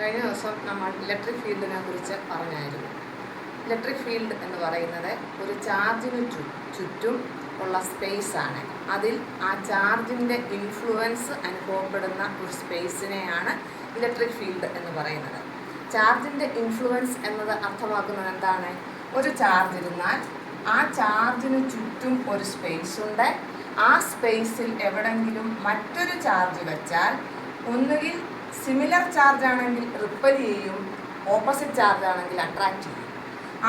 കഴിഞ്ഞ ദിവസം നമ്മൾ ഇലക്ട്രിക് ഫീൽഡിനെ കുറിച്ച് പറഞ്ഞായിരുന്നു. ഇലക്ട്രിക് ഫീൽഡ് എന്ന് പറയുന്നത് ഒരു ചാർജിന് ചുറ്റും ഉള്ള സ്പേസാണ്. അതിൽ ആ ചാർജിൻ്റെ ഇൻഫ്ലുവൻസ് അനുഭവപ്പെടുന്ന ഒരു സ്പേസിനെയാണ് ഇലക്ട്രിക് ഫീൽഡ് എന്ന് പറയുന്നത്. ചാർജിൻ്റെ ഇൻഫ്ലുവൻസ് എന്നത് അർത്ഥമാക്കുന്നത് എന്താണ്? ഒരു ചാർജ് ഇരുന്നാൽ ആ ചാർജിന് ചുറ്റും ഒരു സ്പേസ് ഉണ്ട്. ആ സ്പേസിൽ എവിടെങ്കിലും മറ്റൊരു ചാർജ് വെച്ചാൽ ഒന്നുകിൽ സിമിലർ ചാർജ് ആണെങ്കിൽ റിപ്പൽ ചെയ്യും, ഓപ്പോസിറ്റ് ചാർജ് ആണെങ്കിൽ അട്രാക്റ്റ് ചെയ്യും.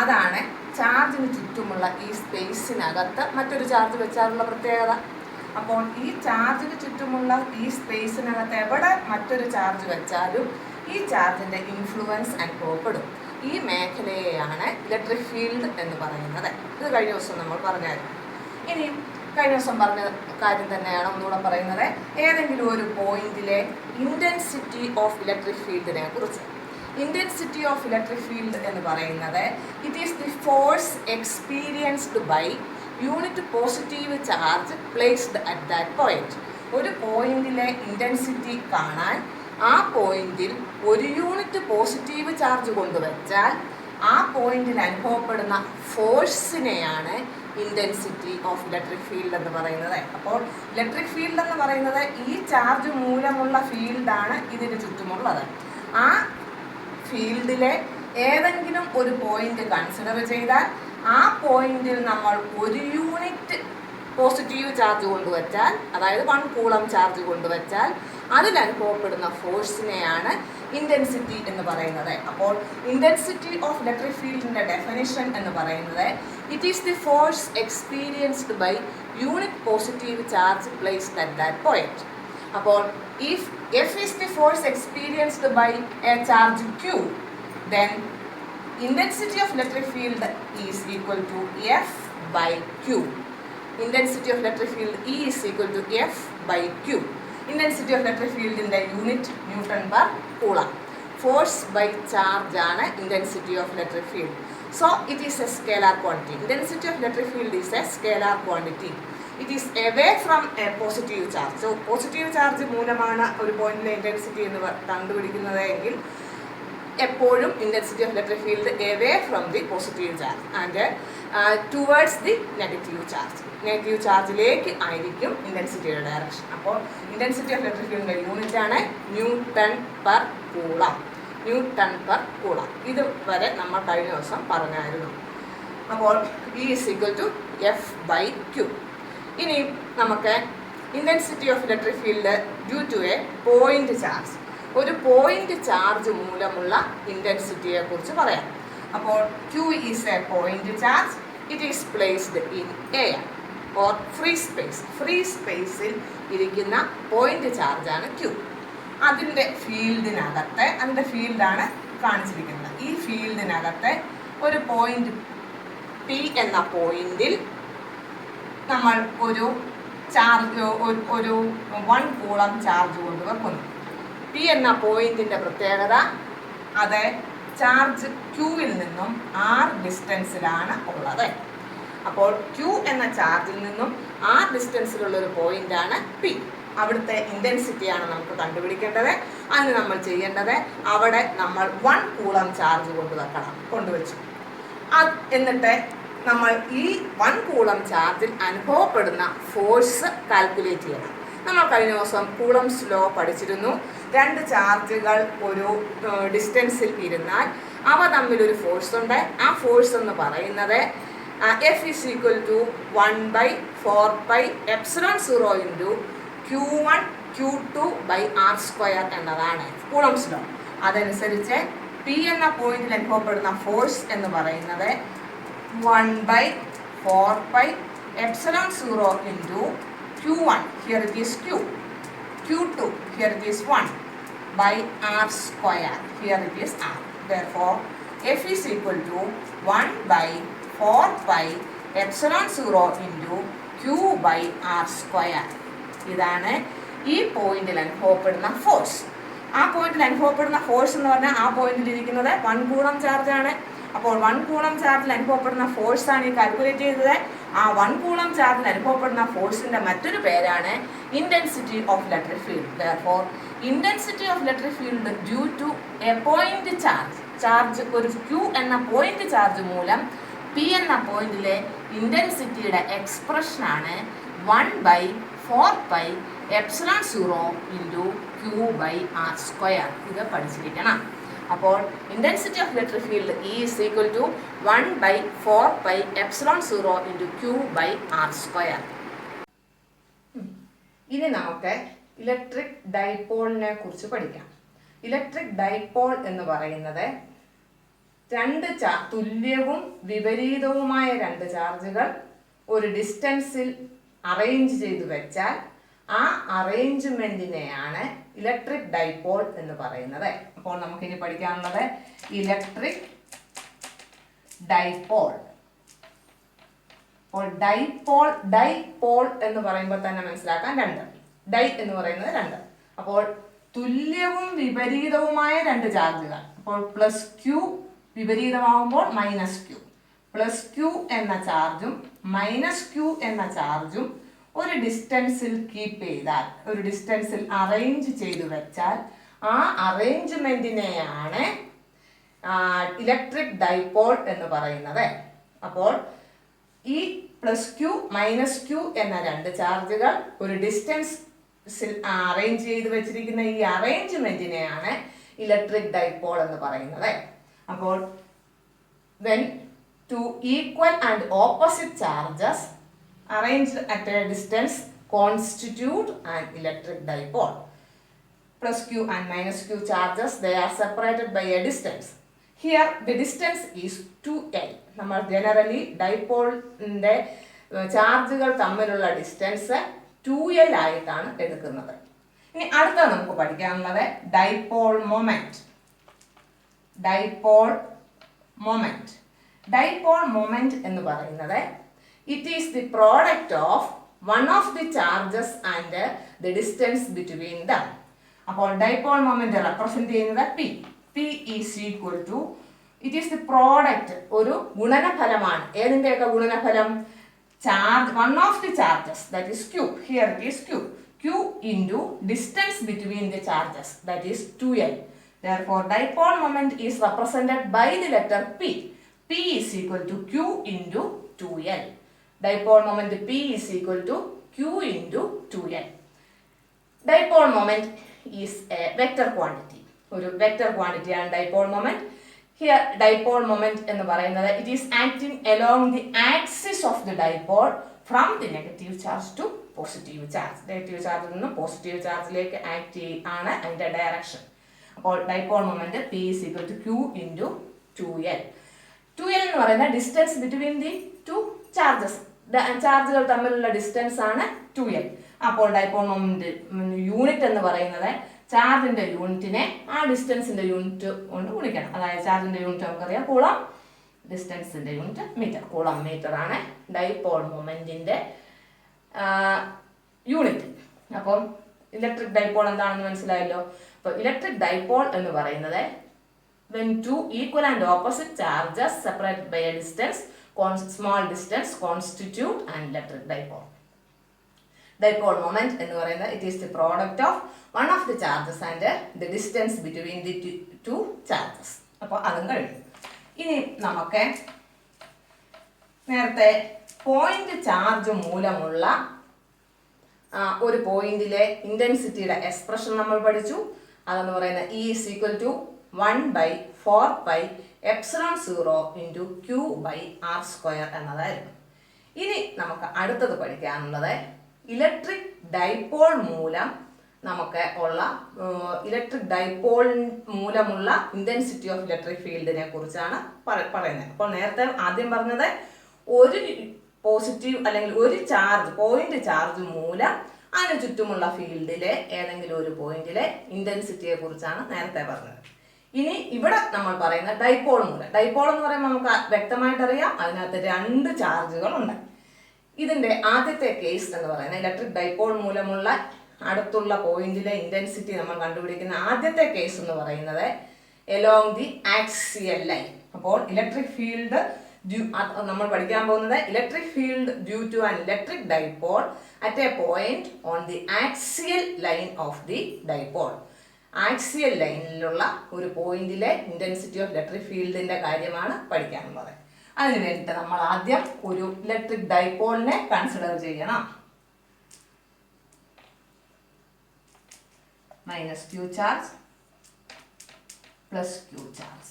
അതാണ് ചാർജിന് ചുറ്റുമുള്ള ഈ സ്പേസിനകത്ത് മറ്റൊരു ചാർജ് വെച്ചാലുള്ള പ്രത്യേകത. അപ്പോൾ ഈ ചാർജിന് ചുറ്റുമുള്ള ഈ സ്പേസിനകത്ത് എവിടെ മറ്റൊരു ചാർജ് വെച്ചാലും ഈ ചാർജിൻ്റെ ഇൻഫ്ലുവൻസ് അനുഭവപ്പെടും. ഈ മേഖലയെയാണ് ഇലക്ട്രിക് ഫീൽഡ് എന്ന് പറയുന്നത്. ഇത് കഴിഞ്ഞ ദിവസം നമ്മൾ പറഞ്ഞായിരുന്നു. ഇനി കഴിഞ്ഞ ദിവസം പറഞ്ഞ കാര്യം തന്നെയാണ് ഒന്നുകൂടെ പറയുന്നത്. ഏതെങ്കിലും ഒരു പോയിന്റിലെ ഇൻറ്റൻസിറ്റി ഓഫ് ഇലക്ട്രിക് ഫീൽഡിനെ കുറിച്ച്. ഇൻറ്റൻസിറ്റി ഓഫ് ഇലക്ട്രിക് ഫീൽഡ് എന്ന് പറയുന്നത് it is the force experienced by unit positive charge placed at that point. ഒരു പോയിന്റിലെ ഇൻറ്റൻസിറ്റി കാണാൻ ആ പോയിന്റിൽ ഒരു യൂണിറ്റ് പോസിറ്റീവ് ചാർജ് കൊണ്ടുവച്ചാൽ ആ പോയിന്റിൽ അനുഭവപ്പെടുന്ന ഫോഴ്സിനെയാണ് ഇൻറ്റൻസിറ്റി ഓഫ് ഇലക്ട്രിക് ഫീൽഡ് എന്ന് പറയുന്നത്. അപ്പോൾ ഇലക്ട്രിക് ഫീൽഡ് എന്ന് പറയുന്നത് ഈ ചാർജ് മൂലമുള്ള ഫീൽഡാണ് ഇതിന് ചുറ്റുമുള്ളത്. ആ ഫീൽഡിലെ ഏതെങ്കിലും ഒരു പോയിന്റ് കൺസിഡർ ചെയ്താൽ ആ പോയിന്റിൽ നമ്മൾ ഒരു യൂണിറ്റ് പോസിറ്റീവ് ചാർജ് കൊണ്ടുവച്ചാൽ, അതായത് 1 കൂളം ചാർജ് കൊണ്ടുവച്ചാൽ അതിലനുഭവപ്പെടുന്ന ഫോഴ്സിനെയാണ് ഇൻറ്റൻസിറ്റി എന്ന് പറയുന്നത്. അപ്പോൾ ഇൻറ്റൻസിറ്റി ഓഫ് ഇലക്ട്രിക് ഫീൽഡിൻ്റെ ഡെഫിനിഷൻ എന്ന് പറയുന്നത് it is the force experienced by unit positive charge placed at that point. അപ്പോൾ if F is the force experienced by a charge Q, then intensity of electric field is equal to F by Q. Intensity of electric field E is equal to F by Q. Intensity of electric field in the unit Newton per Coulomb. Force by charge ആണ് intensity of electric field. So it is a scalar quantity. Intensity of electric field is a scalar quantity. It is away from a positive charge. So positive charge മൂലമാണ് ഒരു പോയിന്റിലെ intensity എന്ന് കണ്ടുപിടിക്കുന്നത് എങ്കിൽ എപ്പോഴും intensity of electric field away from the positive charge and towards the negative charge. Negative ചാർജിലേക്ക് ആയിരിക്കും ഇൻറ്റൻസിറ്റിയുടെ ഡയറക്ഷൻ. അപ്പോൾ ഇൻറ്റൻസിറ്റി ഓഫ് ഇലക്ട്രിക് ഫീൽഡിൻ്റെ യൂണിറ്റ് ആണ് newton per coulomb. Newton per coulomb. ഇത് വരെ നമ്മൾ കഴിഞ്ഞ ദിവസം പറഞ്ഞായിരുന്നു. അപ്പോൾ E is equal to F by Q. ഇനി നമുക്ക് intensity of electric field due to a point charge, ഒരു പോയിന്റ് ചാർജ് മൂലമുള്ള ഇൻറ്റൻസിറ്റിയെ കുറിച്ച് പറയാം. അപ്പോൾ Q is a point charge. It is placed in air or free space. Free സ്പേസിൽ ഇരിക്കുന്ന പോയിന്റ് ചാർജാണ് Q. അതിൻ്റെ ഫീൽഡിനകത്ത്, അതിൻ്റെ ഫീൽഡാണ് കാണിച്ചിരിക്കുന്നത്. ഈ ഫീൽഡിനകത്ത് ഒരു പോയിന്റ് P എന്ന പോയിന്റിൽ നമ്മൾ ഒരു ചാർജ് ഒരു 1 കൂളം ചാർജ് കൊണ്ട് വെക്കുന്നു. P എന്ന പോയിന്റിൻ്റെ പ്രത്യേകത അത് ചാർജ് Qവിൽ നിന്നും R ഡിസ്റ്റൻസിലാണ് ഉള്ളത്. അപ്പോൾ Q എന്ന ചാർജിൽ നിന്നും R ഡിസ്റ്റൻസിലുള്ളൊരു പോയിന്റാണ് P. അവിടുത്തെ ഇൻറ്റൻസിറ്റിയാണ് നമുക്ക് കണ്ടുപിടിക്കേണ്ടത്. അതിന് നമ്മൾ ചെയ്യേണ്ടത് അവിടെ നമ്മൾ 1 കൂളം ചാർജ് കൊണ്ടുവച്ചു. എന്നിട്ട് നമ്മൾ ഈ 1 കൂളം ചാർജിൽ അനുഭവപ്പെടുന്ന ഫോഴ്സ് കാൽക്കുലേറ്റ് ചെയ്യണം. നമ്മൾ കഴിഞ്ഞ ദിവസം കൂളംസ് ലോ പഠിച്ചിരുന്നു. 2 ചാർജുകൾ ഒരു ഡിസ്റ്റൻസിൽ ഇരുന്നാൽ അവ തമ്മിലൊരു ഫോഴ്സ് ഉണ്ട്. ആ ഫോഴ്സ് എന്ന് പറയുന്നത് F is equal to 1/4πε0 into Q1 Q2 by R² എന്നതാണ് കൂളംസ് ലോ. അതനുസരിച്ച് P എന്ന പോയിന്റിൽ അനുഭവപ്പെടുന്ന ഫോഴ്സ് എന്ന് പറയുന്നത് 1/4πε0 into Q1, here it is Q, Q2, here it is 1, by R², here it is R. Therefore, F is equal to 1/4πε0 into Q by R². ഇതാണ് ഈ പോയിന്റിൽ അനുഭവപ്പെടുന്ന ഫോഴ്സ്. ആ പോയിന്റിൽ അനുഭവപ്പെടുന്ന ഫോഴ്സ് എന്ന് പറഞ്ഞാൽ ആ പോയിന്റിൽ ഇരിക്കുന്നത് 1 കൂളം ചാർജാണ്. അപ്പോൾ 1 കൂളം ചാർജിൽ അനുഭവപ്പെടുന്ന ഫോഴ്സാണ് ഈ കാൽക്കുലേറ്റ് ചെയ്തത്. ആ 1 കൂളം ചാർജിൽ അനുഭവപ്പെടുന്ന ഫോഴ്സിന്റെ മറ്റൊരു പേരാണ് intensity of electric field. Therefore, intensity of electric field due to a point charge ഒരു Q എന്ന പോയിന്റ് ചാർജ് മൂലം P എന്ന പോയിന്റിലെ ഇന്റൻസിറ്റിയുടെ എക്സ്പ്രഷനാണ് 1/4πε0 × Q/r². ഇത് പഠിച്ചിരിക്കണം. അപ്പോൾ intensity of electric field is equal to 1/4πε0 × Q/r². ഇനി നമുക്ക് ഇലക്ട്രിക് ഡൈപോളിനെ കുറിച്ച് പഠിക്കാം. ഇലക്ട്രിക് ഡൈപോൾ എന്ന് പറയുന്നത് രണ്ട് തുല്യവും വിപരീതവുമായ രണ്ട് ചാർജുകൾ ഒരു ഡിസ്റ്റൻസിൽ അറേഞ്ച് ചെയ്തു വെച്ചാൽ ആ അറേഞ്ച്മെന്റിനെയാണ് ഇലക്ട്രിക് ഡൈപോൾ എന്ന് പറയുന്നത്. അപ്പോൾ നമുക്കിനി പഠിക്കാനുള്ളത് ഇലക്ട്രിക് ഡൈപോൾ. അപ്പോൾ ഡൈപോൾ എന്ന് പറയുമ്പോൾ തന്നെ മനസ്സിലാക്കാൻ രണ്ട്. ഡൈ എന്ന് പറയുന്നത് രണ്ട്. അപ്പോൾ തുല്യവും വിപരീതവുമായ രണ്ട് ചാർജുകൾ. അപ്പോൾ +Q വിപരീതമാകുമ്പോൾ -Q. +Q എന്ന ചാർജും -Q എന്ന ചാർജും ഒരു ഡിസ്റ്റൻസിൽ കീപ്പ് ചെയ്താൽ, ഒരു ഡിസ്റ്റൻസിൽ അറേഞ്ച് ചെയ്തു വെച്ചാൽ ആ അറേഞ്ച്മെന്റിനെയാണ് ഇലക്ട്രിക് ഡൈപോൾ എന്ന് പറയുന്നത്. അപ്പോൾ ഈ +Q -Q എന്ന രണ്ട് ചാർജുകൾ ഒരു ഡിസ്റ്റൻസിൽ അറേഞ്ച് ചെയ്ത് വെച്ചിരിക്കുന്ന ഈ അറേഞ്ച്മെന്റിനെയാണ് ഇലക്ട്രിക് ഡൈപോൾ എന്ന് പറയുന്നത്. അപ്പോൾ when two equal and opposite charges arranged at a distance constitute an electric dipole. +Q and -Q charges, they are separated by a distance. Here the distance is 2L. നമ്മൾ generally ഡൈപോളിന്റെ ചാർജുകൾ തമ്മിലുള്ള distance 2L ആയിട്ടാണ് എടുക്കുന്നത്. ഇനി അടുത്ത നമുക്ക് പഠിക്കാനുള്ളത് dipole moment. Dipole moment എന്ന് പറയുന്നത് it is the product of one of the charges and the distance between them. അപ്പോൾ ഡൈപോൾ മൊമെന്റ് റെപ്രസെന്റ് ചെയ്യുന്നത് P is equal to, it is the product, ഒരു ഗുണനഫലമാണ്. ഏതിന്റെയൊക്കെ ഗുണനഫലം? Charge, one of the charges, that is Q. Here it is Q into distance between the charges, that is 2L. Therefore, dipole moment is represented by the letter P. P is equal to Q into 2L. Dipole moment P is equal to Q into 2L. Dipole moment is a vector quantity. ഒരു vector quantity ആണ് dipole moment. Here dipole moment എന്ന് പറയുന്നത് it is acting along the axis of the dipole from the negative charge to positive charge. Negative ചാർജിൽ നിന്ന് positive ചാർജിലേക്ക് act ആണ് അതിന്റെ direction. അപ്പോൾ dipole moment P is equal to Q into 2L. 2L എന്ന് പറയുന്ന distance between the two charges. ചാർജുകൾ തമ്മിലുള്ള distance ആണ് 2L. അപ്പോൾ ഡൈപോൾ മൊമെന്റ് യൂണിറ്റ് എന്ന് പറയുന്നത് ചാർജിന്റെ യൂണിറ്റിനെ ആ ഡിസ്റ്റൻസിന്റെ യൂണിറ്റ് കൊണ്ട് ഗുണിക്കണം. അതായത് ചാർജിന്റെ യൂണിറ്റ് നമുക്കറിയാം കൂളം, ഡിസ്റ്റൻസിന്റെ യൂണിറ്റ് മീറ്റർ. കൂളം മീറ്റർ ആണ് ഡൈപോൾ മൊമെന്റിന്റെ യൂണിറ്റ്. അപ്പം ഇലക്ട്രിക് ഡൈപോൾ എന്താണെന്ന് മനസ്സിലായല്ലോ. അപ്പോൾ ഇലക്ട്രിക് ഡൈപോൾ എന്ന് പറയുന്നത് when two equal and opposite charges separated by a distance, small distance, constitute an electric dipole. Dipole moment എന്ന് പറയുന്നത് it is the product of one of the charges and the distance between the two charges. അപ്പോൾ അതും കഴിഞ്ഞു. ഇനി നമുക്ക് നേരത്തെ point charge മൂലമുള്ള ഒരു പോയിന്റിലെ ഇന്റൻസിറ്റിയുടെ എക്സ്പ്രഷൻ നമ്മൾ പഠിച്ചു. അതെന്ന് പറയുന്നത് E is equal to 1/4πε0 × Q/r² എന്നതായിരുന്നു. ഇനി നമുക്ക് അടുത്തത് പഠിക്കാനുള്ളത് ഇലക്ട്രിക് ഡൈപോൾ മൂലം നമുക്ക് ഉള്ള ഇലക്ട്രിക് ഡൈപോൾ മൂലമുള്ള ഇന്റൻസിറ്റി ഓഫ് ഇലക്ട്രിക് ഫീൽഡിനെ കുറിച്ചാണ് പറയുന്നത്. അപ്പോൾ നേരത്തെ ആദ്യം പറഞ്ഞത് ഒരു പോസിറ്റീവ് അല്ലെങ്കിൽ ഒരു ചാർജ്, പോയിന്റ് ചാർജ് മൂലം അതിന് ചുറ്റുമുള്ള ഫീൽഡിലെ ഏതെങ്കിലും ഒരു പോയിന്റിലെ ഇന്റൻസിറ്റിയെ കുറിച്ചാണ് നേരത്തെ പറഞ്ഞത്. ഇനി ഇവിടെ നമ്മൾ പറയുന്ന ഡൈപോൾ മൂലം. ഡൈപോൾ എന്ന് പറയുമ്പോൾ നമുക്ക് വ്യക്തമായിട്ട് അറിയാം, അതിനകത്ത് രണ്ട് ചാർജുകൾ ഉണ്ട്. ഇതിന്റെ ആദ്യത്തെ കേസ് എന്ന് പറയുന്നത് ഇലക്ട്രിക് ഡൈപോൾ മൂലമുള്ള അടുത്തുള്ള പോയിന്റിലെ ഇന്റൻസിറ്റി നമ്മൾ കണ്ടുപിടിക്കുന്ന ആദ്യത്തെ കേസ് എന്ന് പറയുന്നത് എലോങ് ദി ആക്സിയൽ ലൈൻ. അപ്പോൾ ഇലക്ട്രിക് ഫീൽഡ് നമ്മൾ പഠിക്കാൻ പോകുന്നത് electric field due to an electric dipole at a point on the axial line of the dipole. Axial ലൈനിലുള്ള ഒരു പോയിന്റിലെ ഇന്റൻസിറ്റി ഓഫ് ഇലക്ട്രിക് ഫീൽഡിന്റെ കാര്യമാണ് പഠിക്കാനുള്ളത്. അതിന് വേണ്ടിയിട്ട് നമ്മൾ ആദ്യം ഒരു ഇലക്ട്രിക് ഡൈപോളിനെ കൺസിഡർ ചെയ്യണം. Minus Q charge plus Q charge,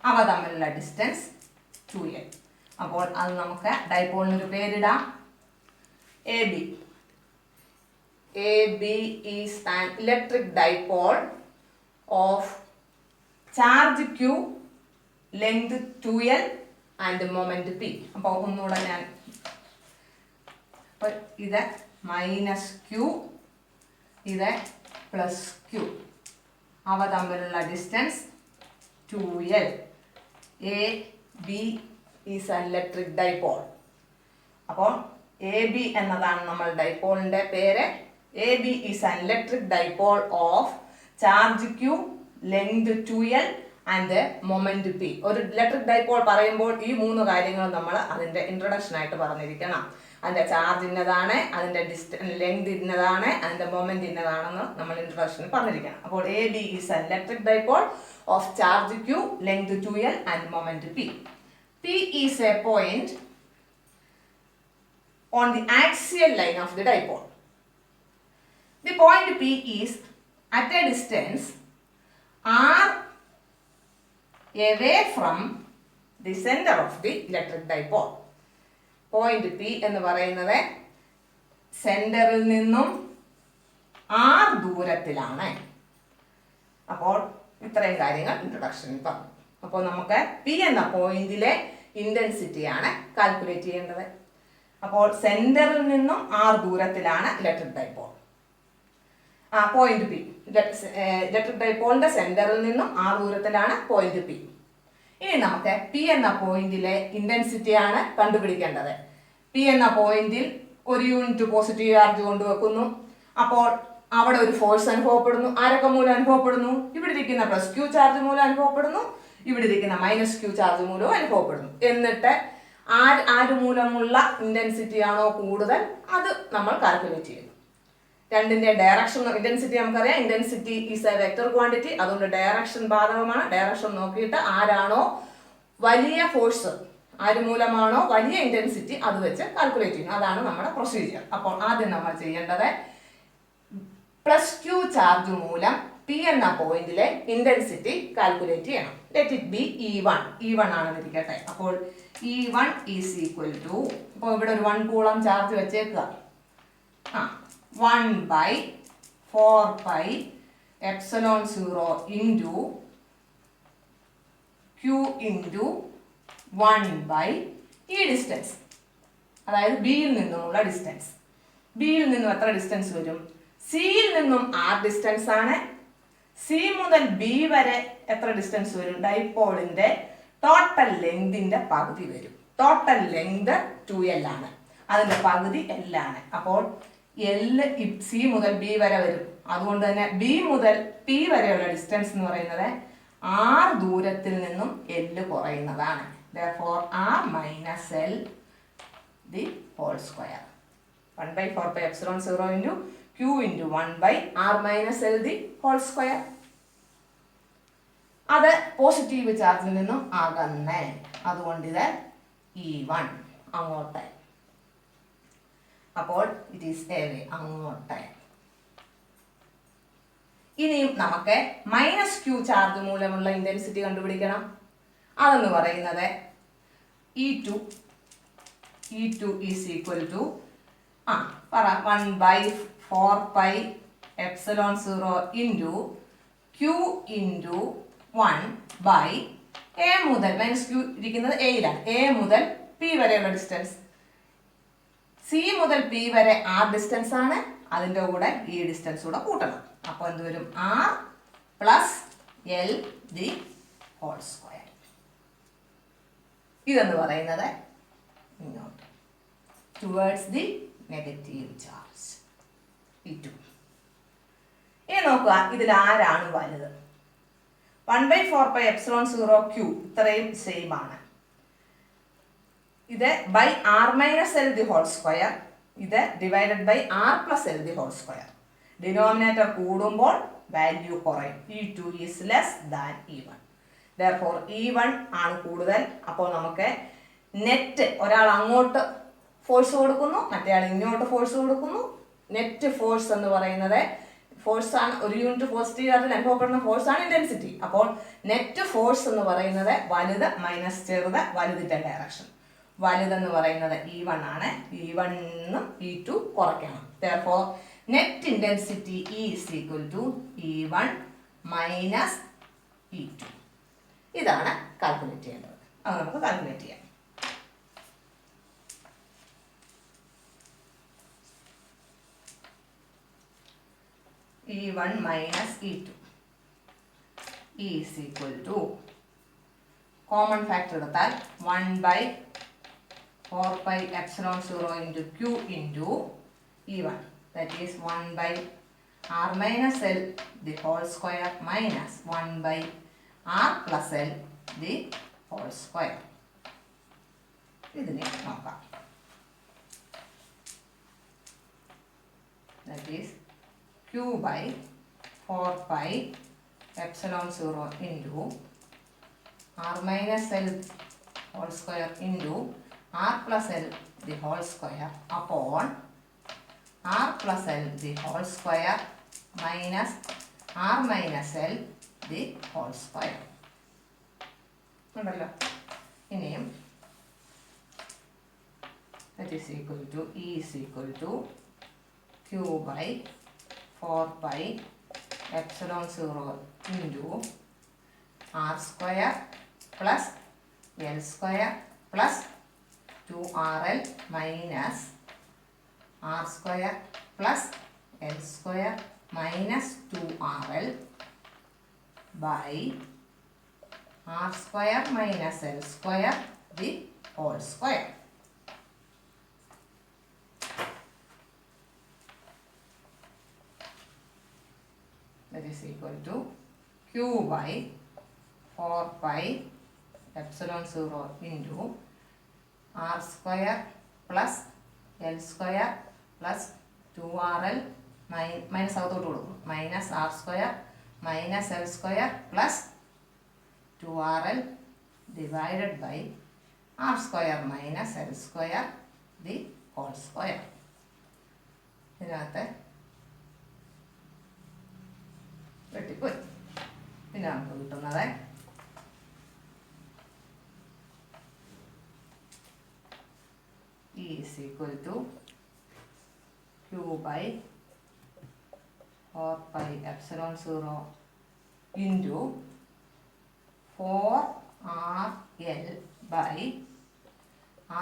അവ തമ്മിലുള്ള ഡിസ്റ്റൻസ് 2l. അപ്പോൾ അത് നമുക്ക് ഡൈപോളിന് ഒരു പേരിടാം, A B. AB is an electric dipole of charge q, length 2l and moment p. അപ്പോൾ ഒന്നുകൂടെ ഞാൻ ഇത് മൈനസ് ക്യൂ, ഇത് പ്ലസ് ക്യൂ, അവ തമ്മിലുള്ള distance 2l. AB is an electric dipole. അപ്പോൾ AB എന്നതാണ് നമ്മൾ ഡൈപോളിന്റെ പേര്. AB is an electric dipole of charge q, length 2l and moment p. ഒരു ഇലക്ട്രിക് ഡൈപോൾ പറയുമ്പോൾ ഈ മൂന്ന് കാര്യങ്ങൾ നമ്മൾ അതിന്റെ ഇൻട്രൊഡക്ഷൻ ആയിട്ട് പറഞ്ഞിരിക്കണം. അതിന്റെ ചാർജ് ഇന്നതാണ്, അതിന്റെ ലെങ്ത് ഇന്നതാണ്, അതിന്റെ മൊമെന്റ് ഇന്നതാണെന്ന് നമ്മൾ ഇൻട്രൊഡക്ഷനിൽ പറഞ്ഞിരിക്കണം. അപ്പോൾ AB is an electric dipole of charge q, length 2l and moment p. P is a point on the axial line of the dipole. The point P is at a distance r away from the center of the electric dipole. Point P എന്ന് പറയുന്നത് സെന്ററിൽ നിന്നും r ദൂരത്തിലാണ്. അപ്പോൾ ഇത്രയും കാര്യങ്ങൾ ഇൻട്രൊഡക്ഷനിൽ പറഞ്ഞു. അപ്പോൾ നമുക്ക് P എന്ന പോയിന്റിലെ ഇന്റൻസിറ്റിയാണ് കാൽക്കുലേറ്റ് ചെയ്യേണ്ടത്. അപ്പോൾ സെന്ററിൽ നിന്നും r ദൂരത്തിലാണ് electric dipole. Point P, electric ഡൈപോളിന്റെ സെന്ററിൽ നിന്നും r ദൂരത്തിലാണ് പോയിന്റ് പി. ഇനി നമുക്ക് പി എന്ന പോയിന്റിലെ ഇന്റൻസിറ്റിയാണ് കണ്ടുപിടിക്കേണ്ടത്. പി എന്ന പോയിന്റിൽ ഒരു യൂണിറ്റ് പോസിറ്റീവ് ചാർജ് കൊണ്ടുവെക്കുന്നു. അപ്പോൾ അവിടെ ഒരു ഫോഴ്സ് അനുഭവപ്പെടുന്നു. ആരൊക്കെ മൂലം അനുഭവപ്പെടുന്നു? ഇവിടെ ഇരിക്കുന്ന പ്ലസ് ക്യൂ ചാർജ് മൂലം അനുഭവപ്പെടുന്നു, ഇവിടെ ഇരിക്കുന്ന മൈനസ് ക്യൂ ചാർജ് മൂലവും അനുഭവപ്പെടുന്നു. എന്നിട്ട് ആര് മൂലമുള്ള ഇന്റൻസിറ്റി ആണോ കൂടുതൽ അത് നമ്മൾ കാൽക്കുലേറ്റ് ചെയ്യുന്നു. രണ്ടിന്റെ ഡയറക്ഷൻ ഇന്റൻസിറ്റി നമുക്കറിയാം. Intensity is A vector quantity, അതുകൊണ്ട് ഡയറക്ഷൻ ബാധകമാണ്. ഡയറക്ഷൻ നോക്കിയിട്ട് ആരാണോ വലിയ ഫോഴ്സ്, ആര് മൂലമാണോ വലിയ ഇന്റൻസിറ്റി, അത് വെച്ച് കാൽക്കുലേറ്റ് ചെയ്യുന്നു. അതാണ് നമ്മുടെ പ്രൊസീജിയർ. അപ്പോൾ ആദ്യം നമ്മൾ ചെയ്യേണ്ടത് പ്ലസ് ക്യൂ ചാർജ് മൂലം പി എന്ന പോയിന്റിലെ ഇന്റൻസിറ്റി കാൽക്കുലേറ്റ് ചെയ്യണം. Let it be E1. E1 ആണെന്ന് ഇരിക്കട്ടെ. അപ്പോൾ E1 ഈസ് ഈക്വൽ ടു, ഇപ്പോൾ ഇവിടെ ഒരു 1 കൂളം ചാർജ് വെച്ചേക്കുക. 1/4πε0 ഇൻറ്റു Q ഇൻറ്റു 1/, ഈ ഡിസ്റ്റൻസ്, അതായത് ബിയിൽ നിന്നുമുള്ള ഡിസ്റ്റൻസ്. ബിയിൽ നിന്നും എത്ര ഡിസ്റ്റൻസ് വരും? സിയിൽ നിന്നും r ഡിസ്റ്റൻസ് ആണ്. സി മുതൽ ബി വരെ എത്ര ഡിസ്റ്റൻസ് വരും? ഡൈപോളിന്റെ ടോട്ടൽ ലെങ്തിന്റെ പകുതി വരും. ടോട്ടൽ ലെങ്ത് 2l ആണ്, അതിന്റെ പകുതി l ആണ്. അപ്പോൾ L സി മുതൽ ബി വരെ വരും. അതുകൊണ്ട് തന്നെ ബി മുതൽ പി വരെയുള്ള ഡിസ്റ്റൻസ് എന്ന് പറയുന്നത് r ദൂരത്തിൽ നിന്നും l കുറയുന്നതാണ്. Therefore r minus l the whole square. 1/4πε0 into Q into 1/r minus l the whole square. അത് പോസിറ്റീവ് ചാർജിൽ നിന്നും അകന്നേ, അതുകൊണ്ട് ഇത് E1 അങ്ങോട്ട്. അപ്പോൾ ഇറ്റ് ഈസ് എവേ, അങ്ങോട്ട്. ഇനിയും നമുക്ക് മൈനസ് ക്യൂ ചാർജ് മൂലമുള്ള ഇന്റൻസിറ്റി കണ്ടുപിടിക്കണം. അതെന്ന് പറയുന്നത് E2 is equal to 1/4πε0 into Q into 1/, A മുതൽ മൈനസ് ക്യൂ ഇരിക്കുന്നത് എയിലാണ്, എ മുതൽ പി വരെയുള്ള ഡിസ്റ്റൻസ്. സി മുതൽ പി വരെ r ഡിസ്റ്റൻസ് ആണ്, അതിൻ്റെ കൂടെ ഈ ഡിസ്റ്റൻസ് കൂടെ കൂട്ടണം. അപ്പോൾ എന്ത് വരും? r plus l the whole square. ഇതെന്ന് പറയുന്നത് ഇങ്ങോട്ട് towards the negative charge E2. ഇനി നോക്കുക, ഇതിൽ ആരാണ് വലുത്? 1/4πε0q ഇത്രയും സെയിം ആണ്. ഇത് by r minus L the whole square, ഇത് divided by r plus L the whole square. Denominator കൂടുമ്പോൾ വാല്യൂ കുറയും. E2 is less than E1. therefore E1 ആണ് കൂടുതൽ. അപ്പോൾ നമുക്ക് നെറ്റ് ഒരാൾ അങ്ങോട്ട് ഫോഴ്സ് കൊടുക്കുന്നു, മറ്റേ ആൾ ഇങ്ങോട്ട് ഫോഴ്സ് കൊടുക്കുന്നു. നെറ്റ് ഫോഴ്സ് എന്ന് പറയുന്നത് ഫോഴ്സ് ആണ്. ഒരു യൂണിറ്റ് പോസിറ്റീവ് ചാർജിൽ അനുഭവപ്പെടുന്ന ഫോഴ്സ് ആണ് ഇന്റൻസിറ്റി. അപ്പോൾ നെറ്റ് ഫോഴ്സ് എന്ന് പറയുന്നത് വലുത് മൈനസ് ചെറുത് വലുതിന്റെ ഡയറക്ഷൻ. വലുതെന്ന് പറയുന്നത് E1 ആണ്. E1 നിന്നും E2 കുറയ്ക്കണം. therefore net intensity E is equal to E1 minus E2. ഇതാണ് കാൽക്കുലേറ്റ് ചെയ്യേണ്ടത്. അത് നമുക്ക് കാൽക്കുലേറ്റ് ചെയ്യാം. E1 minus E2 E is equal to, common factor എടുത്താൽ 1/4πε0 into Q into E1, that is 1/r minus L the whole square minus 1/r plus L the whole square. ഇതിനെ നോക്കാം. that is Q by 4πε0 into r minus L whole square into r plus L the whole square upon r plus L the whole square minus r minus L the whole square. ഉണ്ടല്ലോ. ഇനിയും that is equal to E is equal to Q by 4πε0 into r square plus L square plus 2RL minus r square plus L square minus 2RL by r square minus L square the whole square. That is equal to Q by 4πε0 into r square plus L square plus 2RL minus അകത്തോട്ട് കൊടുക്കും minus r square minus L square plus 2RL divided by r square minus L square the whole square. ഇതിനകത്ത് വെട്ടിപ്പോയി. പിന്നെ നമുക്ക് കിട്ടുന്നത് E is equal to Q by 4πε0 into 4RL by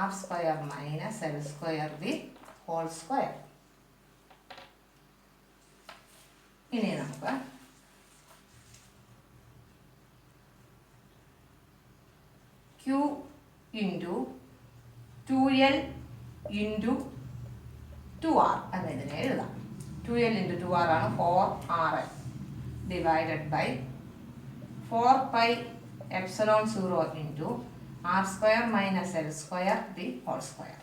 r square minus L square the whole square. ഇനി നമുക്ക് Q into 2L into 2R എന്ന് ഇതിനെ എഴുതാം. 2L into 2R ആണ് 4RL divided by 4πε0 into r square minus L square the whole square.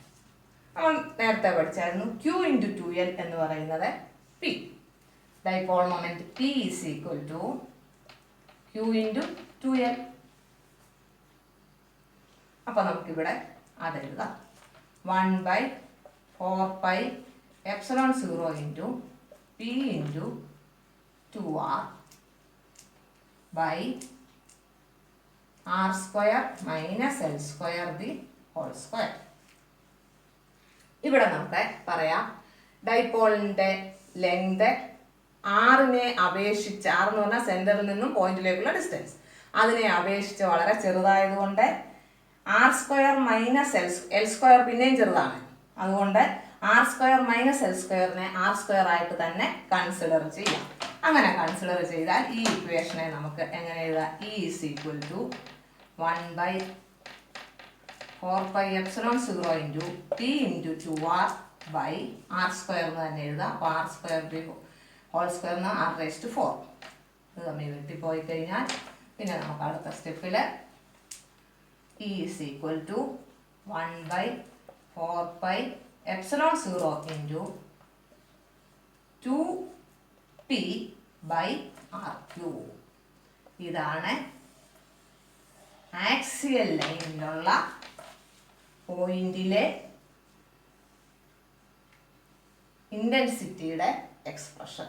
നമ്മൾ നേരത്തെ പഠിച്ചായിരുന്നു Q into 2L എന്ന് പറയുന്നത് P. Dipole moment P is equal to Q into 2L. അപ്പോൾ നമുക്കിവിടെ അതെഴുതാം. 1/4πε0 into P into 2R by r square minus L square the whole square. ഇവിടെ നമുക്ക് പറയാം ഡൈപോളിൻ്റെ length ആറിനെ അപേക്ഷിച്ച്, ആർ എന്ന് പറഞ്ഞാൽ സെൻറ്ററിൽ നിന്നും പോയിന്റിലേക്കുള്ള ഡിസ്റ്റൻസ്, അതിനെ അപേക്ഷിച്ച് വളരെ ചെറുതായതുകൊണ്ട് R square minus L square പിന്നെയും ചെറുതാണ്. അതുകൊണ്ട് ആർ സ്ക്വയർ മൈനസ് എൽ സ്ക്വയറിനെ ആർ സ്ക്വയർ ആയിട്ട് തന്നെ കൺസിഡർ ചെയ്യാം. അങ്ങനെ കൺസിഡർ ചെയ്താൽ ഈ ഇക്വേഷനെ നമുക്ക് എങ്ങനെ എഴുതാം? E is equal to 1/4πε0 into P into 2R by r square എന്ന് തന്നെ എഴുതാം. അപ്പോൾ ആർ സ്ക്വയർ ഹോൾ സ്ക്വയർ എന്ന് r raised to 4. ഇത് തമ്മിൽ വെട്ടിപ്പോയി കഴിഞ്ഞാൽ പിന്നെ നമുക്ക് അടുത്ത സ്റ്റെപ്പിൽ E is equal to 1/4πε0 into 2p/r3. ഇതാണ് ആക്സിയൽ ലൈനിലുള്ള പോയിന്റിലെ ഇന്റൻസിറ്റിയുടെ എക്സ്പ്രഷൻ.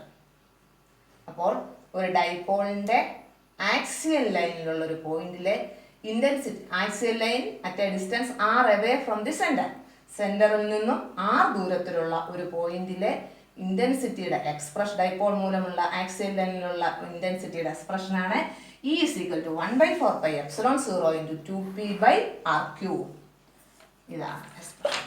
അപ്പോൾ ഒരു ഡൈപോളിന്റെ ആക്സിയൽ ലൈനിലുള്ള ഒരു പോയിന്റിലെ intensity, axial line at A distance r away from the centre, സെന്ററിൽ നിന്നും r ദൂരത്തിലുള്ള ഒരു പോയിന്റിലെ ഇന്റൻസിറ്റിയുടെ എക്സ്പ്രഷൻ, ഡൈപോൾ മൂലമുള്ള axial ലൈനിലുള്ള ഇന്റൻസിറ്റിയുടെ എക്സ്പ്രഷനാണ് E is equal to 1/4πε0 into 2p/r3. ഇതാണ് എക്സ്പ്രഷൻ.